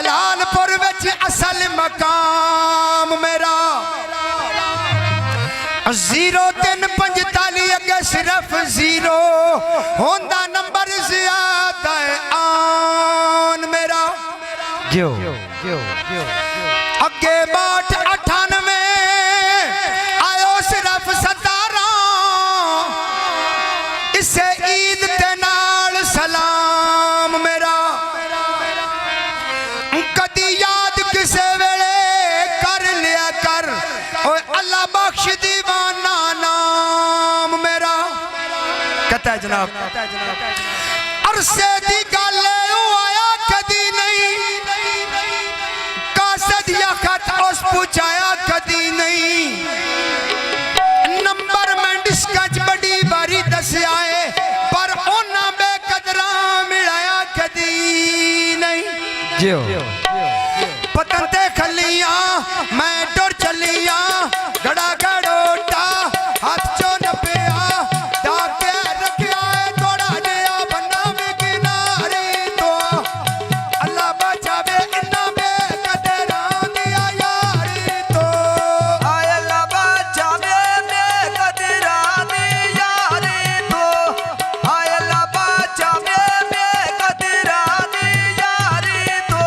जलालपुर विच असल मकाम मेरा 0345 अगे सिर्फ 0 होंदा नंबर ज्यादा आन मेरा अगे 6298 आयो सिर्फ 17 इसे ईद ते नाल सलाम मेरा कदी याद किसे वेले कर लिया कर ओए अल्लाह बख्श दीवाना नाम मेरा कहता है जनाब अरसे दी गल आया कदी नहीं कासद या खत उस पूछाया कदी नहीं नंबर में डिस्कच बड़ी बारी दसिया है पर ओना बेकदरा मिलाया कदी नहीं पतन ते खलियां मैं टुर चलिया गड़ा गड़ोटा हाथ चो नपिया डाके रखिया है थोड़ा जिया बन्ना में किनारे तो अल्लाह बचावे इन्ना बेकदरा दिया यारी तो अल्लाह बचावे बेकदरा दिया यारी तो अल्लाह बचावे बेकदरा दिया यारी तो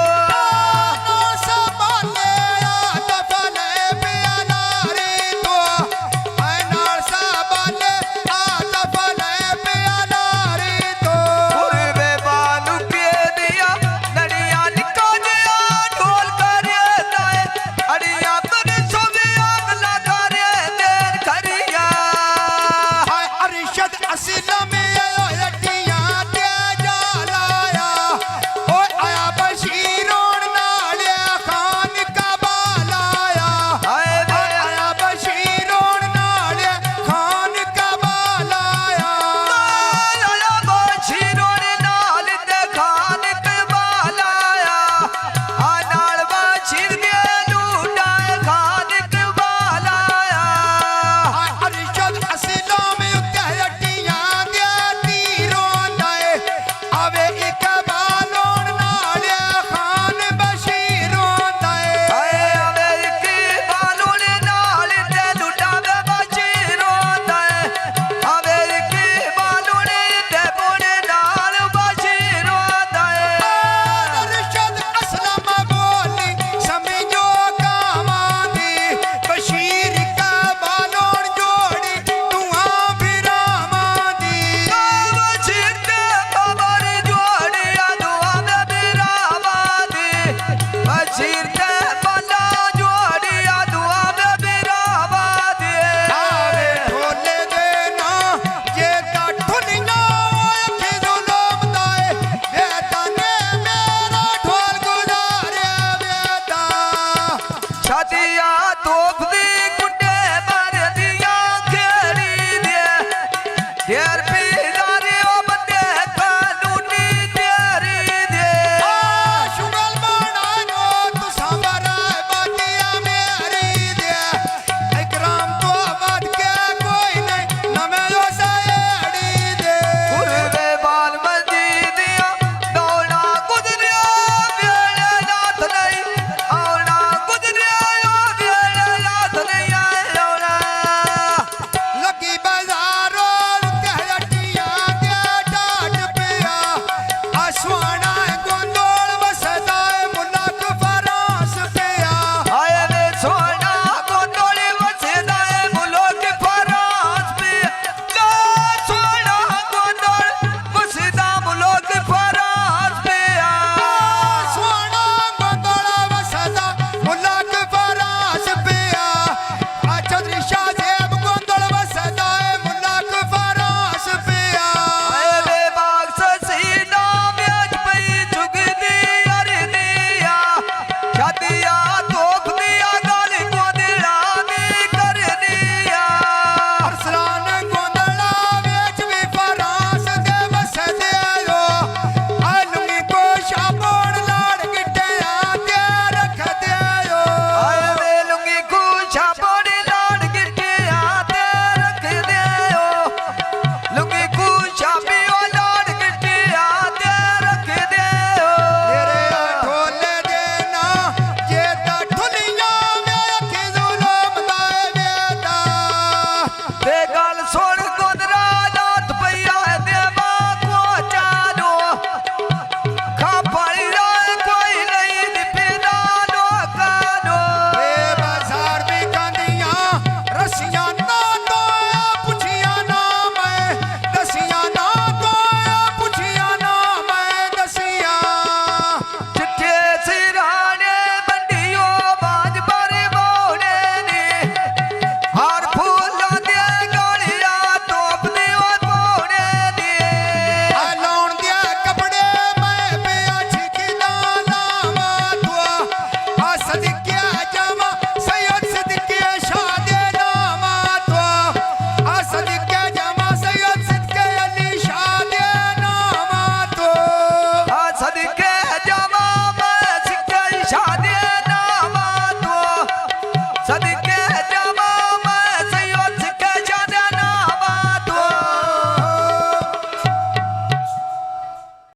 ਸਦਕੇ ਜਾਵਾਂ ਮੈਂ ਸਿੱਖਿਆ ਸ਼ਾਦੀ